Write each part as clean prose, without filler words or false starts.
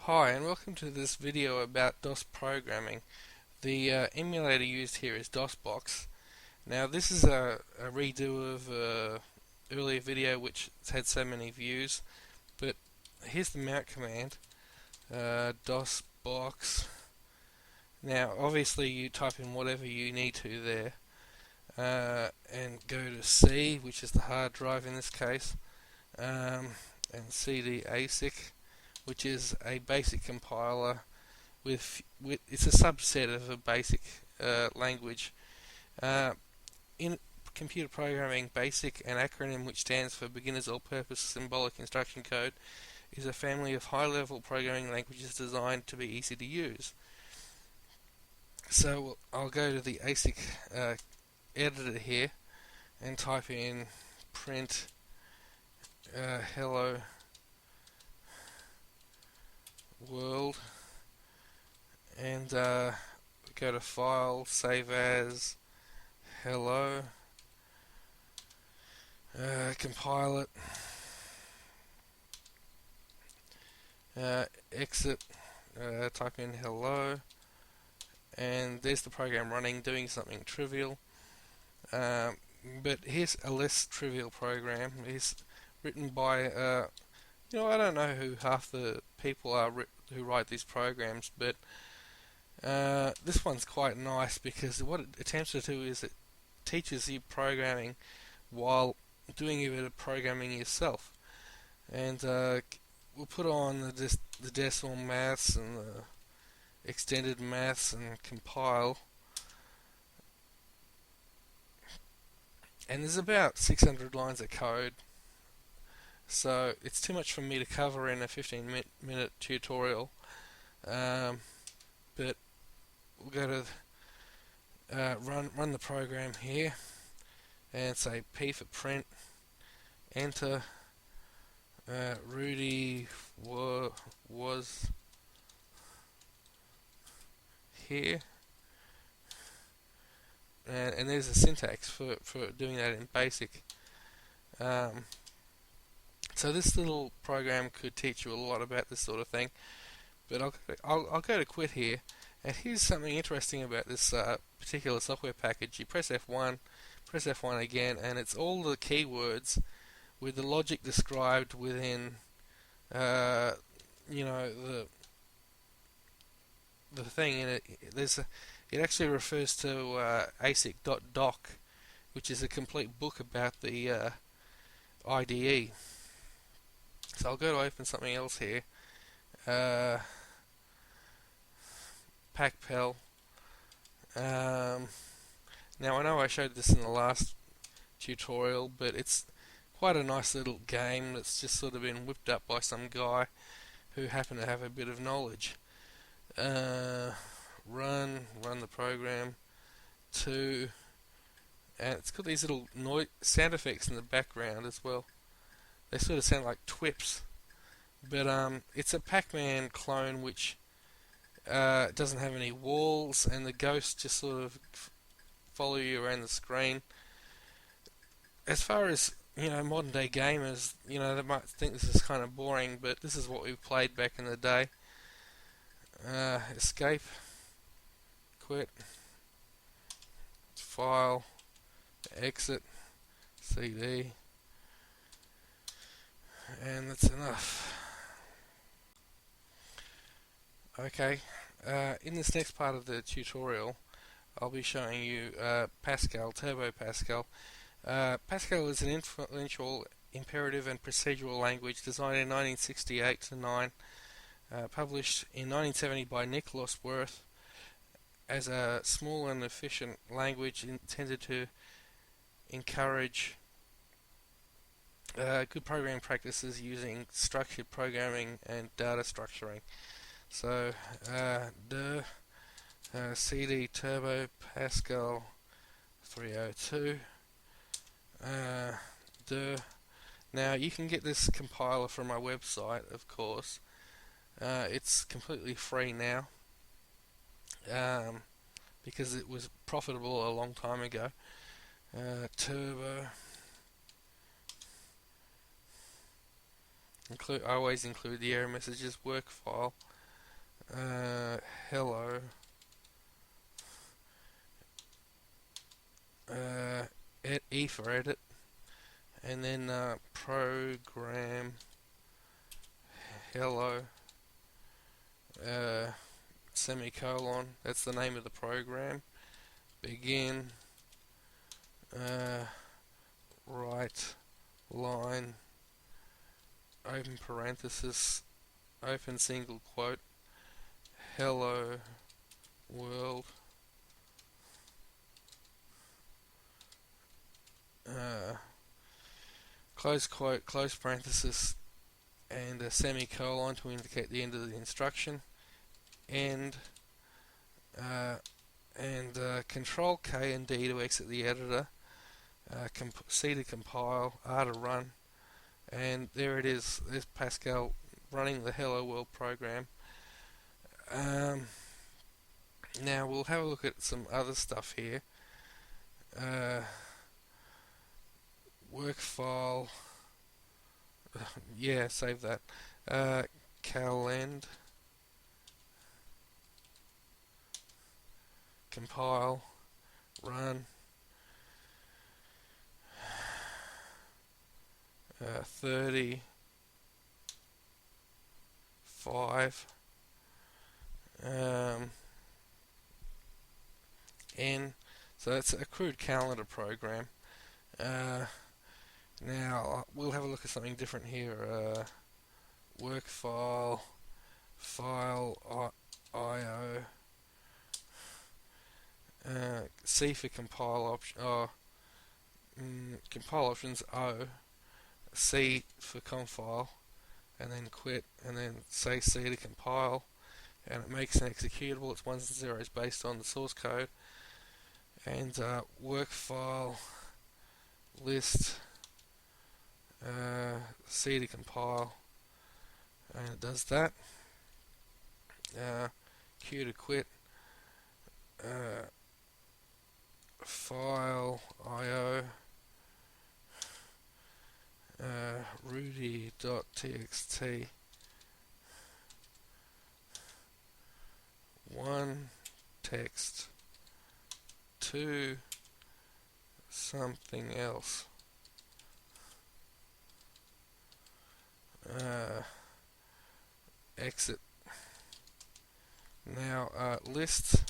Hi and welcome to this video about DOS programming. The emulator used here is DOSBox. Now this is a redo of an earlier video which has had so many views, but here's the mount command, DOSBox. Now obviously you type in whatever you need to there and go to C, which is the hard drive in this case, and CD ASIC, which is a basic compiler with it's a subset of a basic language. In computer programming, BASIC, an acronym which stands for Beginner's All-Purpose Symbolic Instruction Code, is a family of high-level programming languages designed to be easy to use. So I'll go to the ASIC editor here and type in print hello world, and go to file, save as, hello, compile it, exit, type in hello, and there's the program running doing something trivial. But here's a less trivial program. It's written by I don't know who half the people are who write these programs, but this one's quite nice because what it attempts to do is it teaches you programming while doing a bit of programming yourself. And we'll put on the decimal maths and the extended maths and compile. And there's about 600 lines of code. So it's too much for me to cover in a 15-minute tutorial, but we'll go to run the program here and say P for print, enter. Rudy was here, and there's a syntax for doing that in BASIC. So this little program could teach you a lot about this sort of thing, but I'll go to quit here. And here's something interesting about this particular software package. You press F1, press F1 again, and it's all the keywords with the logic described within, the thing in it. It actually refers to asic.doc, which is a complete book about the IDE. So I'll go to open something else here. PacPel. Now I know I showed this in the last tutorial, but it's quite a nice little game that's just sort of been whipped up by some guy who happened to have a bit of knowledge. Run the program and it's got these little sound effects in the background as well. They sort of sound like twips, but it's a Pac-Man clone which doesn't have any walls, and the ghosts just sort of follow you around the screen. As far as modern day gamers, they might think this is kind of boring, but this is what we played back in the day. Escape, quit, file, exit, CD, and that's enough. Okay, in this next part of the tutorial, I'll be showing you Pascal, Turbo Pascal. Pascal is an influential imperative and procedural language designed in 1968-9, published in 1970 by Nicholas Wirth as a small and efficient language intended to encourage good programming practices using structured programming and data structuring. So, CD Turbo Pascal 302. Now you can get this compiler from my website, of course. It's completely free now, because it was profitable a long time ago. Turbo. I always include the error messages work file hello, E for edit, and then program hello, uh, semicolon, that's the name of the program, begin, right line, open parenthesis, open single quote, hello world, close quote, close parenthesis, and a semicolon to indicate the end of the instruction, end, and Control K and D to exit the editor, C to compile, R to run, and there it is. There's Pascal running the Hello World program. Now we'll have a look at some other stuff here. Work file. Yeah, save that. Calend. Compile. Run. 30. 5. N. So that's a crude calendar program. Now we'll have a look at something different here. Work file, IO, C for compile option. Compile options O, C for compile, and then quit, and then say C to compile, and it makes an executable. It's ones and zeros based on the source code. And work file list, C to compile, and it does that. Q to quit, file IO, rudy.txt, one text, two something else, exit. Now list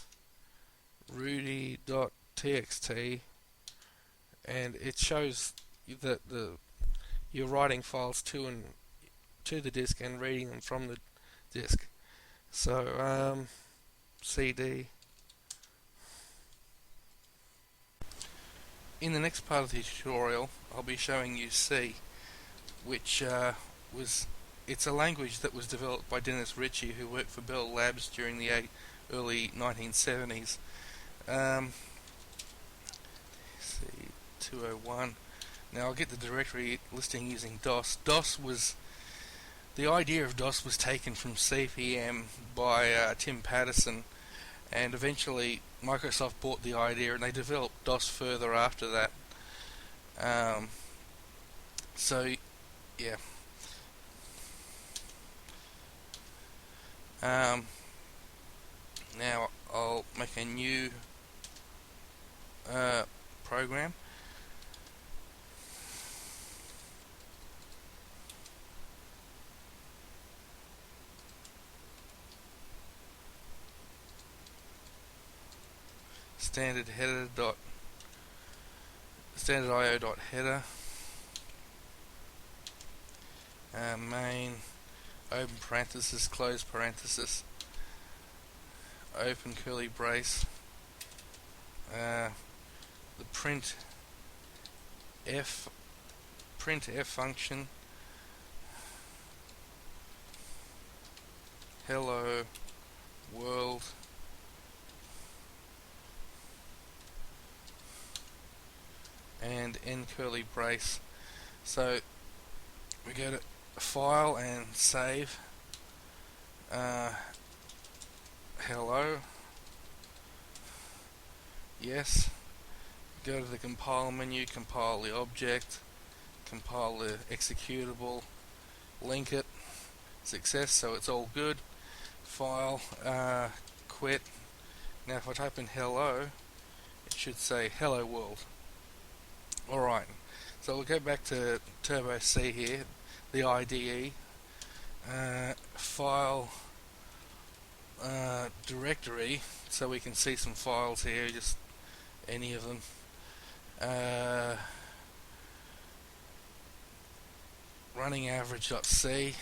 rudy.txt, and it shows that you're writing files to the disk and reading them from the disk. So CD. In the next part of the tutorial, I'll be showing you C, which it's a language that was developed by Dennis Ritchie, who worked for Bell Labs during the early 1970s. C 201. Now I'll get the directory listing using DOS. The idea of DOS was taken from CP/M by Tim Patterson, and eventually Microsoft bought the idea and they developed DOS further after that. So yeah. Now I'll make a new program. Standard io.header, main, open parenthesis, close parenthesis, open curly brace, the printf function, hello world, and end curly brace. So we go to file and save. Hello. Yes. Go to the compile menu, compile the object, compile the executable, link it, success, so it's all good. file, quit. Now if I type in hello, it should say hello world. Alright, so we'll go back to Turbo C here, the IDE, file, directory, so we can see some files here, just any of them. Running average.c,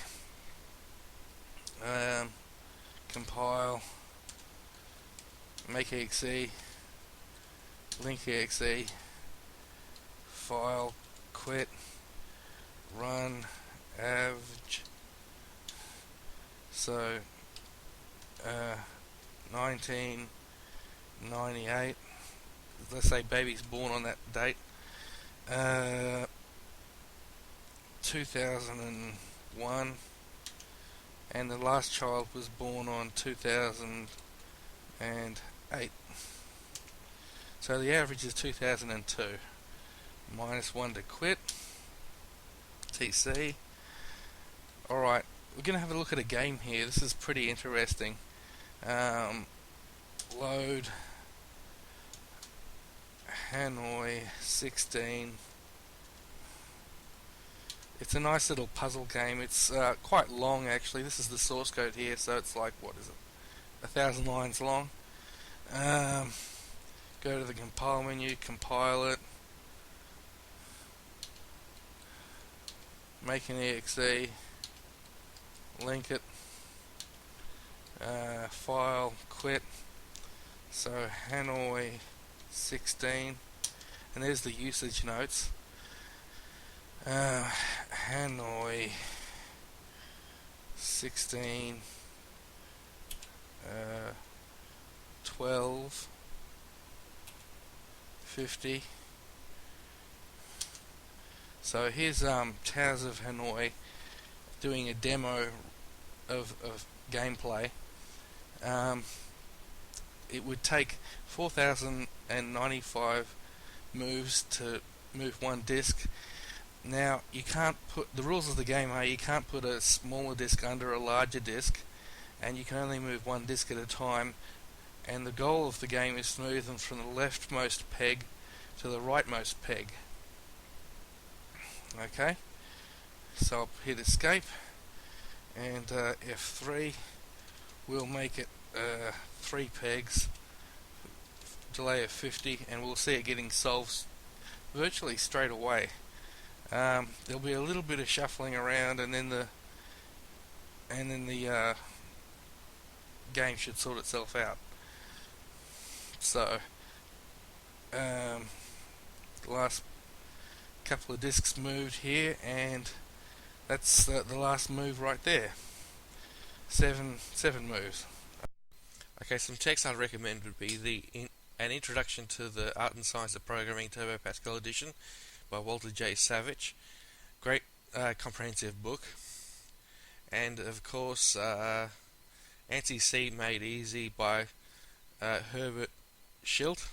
compile, make exe, link exe, file, quit, run, average. So 1998, let's say baby's born on that date. 2001, and the last child was born on 2008. So the average is 2002. Minus 1 to quit. TC. Alright, we're going to have a look at a game here. This is pretty interesting. Load Hanoi 16. It's a nice little puzzle game. It's quite long actually. This is the source code here, so it's like, what is it, 1,000 lines long. Go to the compile menu, compile it, make an exe, link it, file, quit. So Hanoi 16, and there's the usage notes. Hanoi 16, 12, 50. So here's Towers of Hanoi doing a demo of gameplay. It would take 4,095 moves to move one disc. Now you can't put, the rules of the game are you can't put a smaller disc under a larger disc, and you can only move one disc at a time, and the goal of the game is to move them from the leftmost peg to the rightmost peg. Okay, so I'll hit escape, and F3 will make it 3 pegs, delay of 50, and we'll see it getting solved virtually straight away. There'll be a little bit of shuffling around, and then the game should sort itself out. So the last couple of discs moved here, and that's the last move right there. Seven moves. Okay, some texts I'd recommend would be an introduction to the Art and Science of Programming Turbo Pascal edition by Walter J. Savage. Great comprehensive book. And of course ANSI C Made Easy by Herbert Schilt.